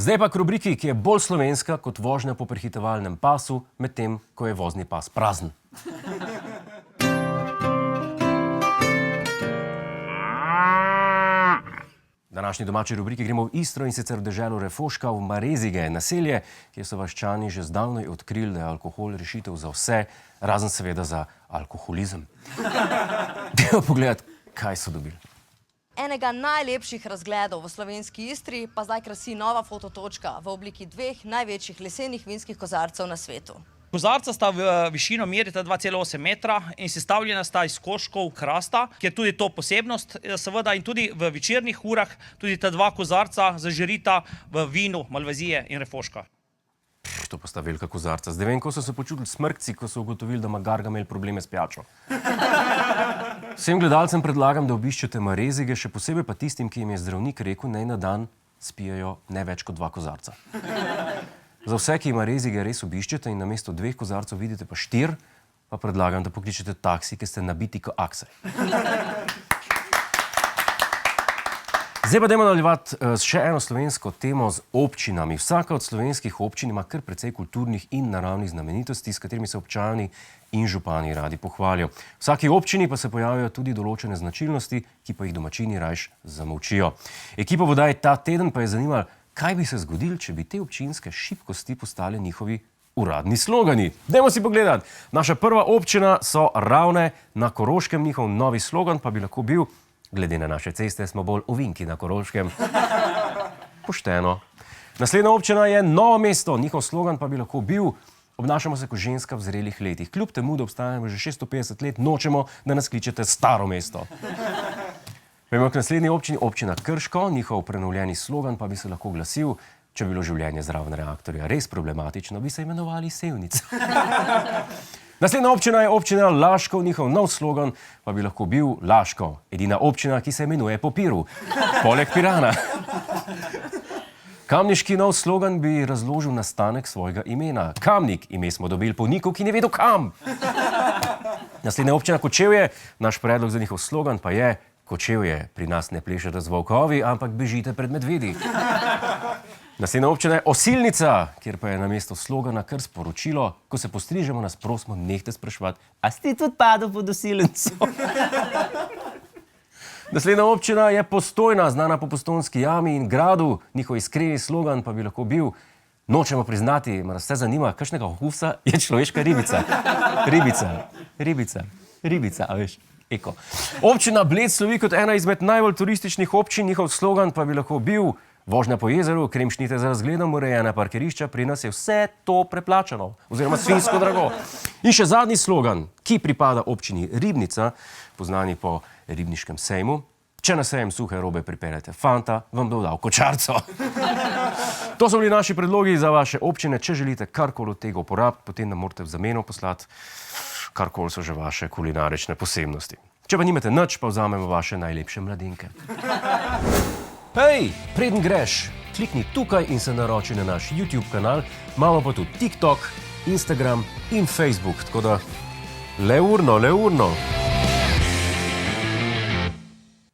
Zdaj pa k rubriki, ki je bolj slovenska kot vožnja po prehitevalnem pasu, medtem ko je vozni pas prazen. V današnji domači rubriki gremo v Istro in sicer v deželo Refoška v Marezige, naselje, kjer so vaščani že zdavnaj odkrili, da je alkohol rešitev za vse, razen seveda za alkoholizem. Dajmo pogledati, kaj so dobili. Enega najlepših razgledov v slovenski Istri pa zdaj krasi nova fototočka v obliki dveh največjih lesenih vinskih kozarcev na svetu. Kozarca sta v višino merita 2,8 metra in sestavljena sta iz koščkov hrasta, ki je tudi to posebnost, seveda, in tudi v večernih urah tudi ta dva kozarca zažarita v vinu Malvazije in Refoška. To pa sta velika kozarca. Zdaj vem, ko so se počutili smrkci, ko so ugotovili, da ima Gargamel probleme s pijačo. Vsem gledalcem predlagam, da obiščete Marezige, še posebej pa tistim, ki jim je zdravnik rekel, naj na dan spijajo ne več kot 2 kozarca. Za vse, ki Marezige res obiščete in namesto 2 kozarcev vidite pa 4, pa predlagam, da pokličete taksi, ki ste nabiti kot akse. Zdaj pa dajmo nadaljevati s še eno slovensko temo z občinami. Vsaka od slovenskih občin ima kar precej kulturnih in naravnih znamenitosti, s katerimi se občani in župani radi pohvalijo. V vsaki občini pa se pojavijo tudi določene značilnosti, ki pa jih domačini rajš zamolčijo. Ekipo Vodaj ta teden pa je zanimalo, kaj bi se zgodilo, če bi te občinske šibkosti postale njihovi uradni slogani. Dajmo si pogledati. Naša prva občina so Ravne na Koroškem, njihov novi slogan pa bi lahko bil: glede na naše ceste smo bolj ovinki na Koroškem. Pošteno. Naslednja občina je Novo mesto, njihov slogan pa bi lahko bil: obnašamo se kot ženska v zrelih letih. Kljub temu, da obstajamo že 650 let, nočemo, da nas kličete Staro mesto. Vemo, k naslednji občini, občina Krško, njihov prenovljeni slogan pa bi se lahko glasil: če bi bilo življenje zraven reaktorja res problematično, bi se imenovali Sevnica. Naslednja občina je občina Laško, njihov nov slogan pa bi lahko bil Laško, edina občina, ki se imenuje po piru, poleg Pirana. Kamniški nov slogan bi razložil nastanek svojega imena. Kamnik, ime smo dobili po Niku, ki ne vedo kam. Naslednja občina Kočevje, naš predlog za njihov slogan pa je: Kočevje, pri nas ne plešete z volkovi, ampak bežite pred medvedi. Naslednja občina je Osilnica, kjer pa je namesto slogana kar sporočilo: ko se postrižemo, nas prosimo, nehte spraševati, a ste tudi padel pod Osilnico? Naslednja občina je Postojna, znana po Postojnski jami in gradu, njihov iskreni slogan pa bi lahko bil: nočemo priznati, mar vse zanima, kakšnega husa je človeška ribica. Ribica, a veš, eko. Občina Bled slovi kot ena izmed najbolj turističnih občin, njihov slogan pa bi lahko bil: vožnja po jezeru, kremšnite za razgledom, urejena parkirišča, pri nas je vse to preplačano, oziroma svinjsko drago. In še zadnji slogan, ki pripada občini Ribnica, poznani po ribniškem sejmu: če na sejem suhe robe pripeljete fanta, vam bo dal kočarco. To so bili naši predlogi za vaše občine. Če želite karkoli od tega uporabiti, potem nam morate v zameno poslati, karkoli so že vaše kulinarične posebnosti. Če pa nimate nič, pa vzamemo vaše najlepše mladenke. Hej, preden greš, klikni tukaj in se naroči na naš YouTube kanal, imamo pa tudi TikTok, Instagram in Facebook, tako da le urno.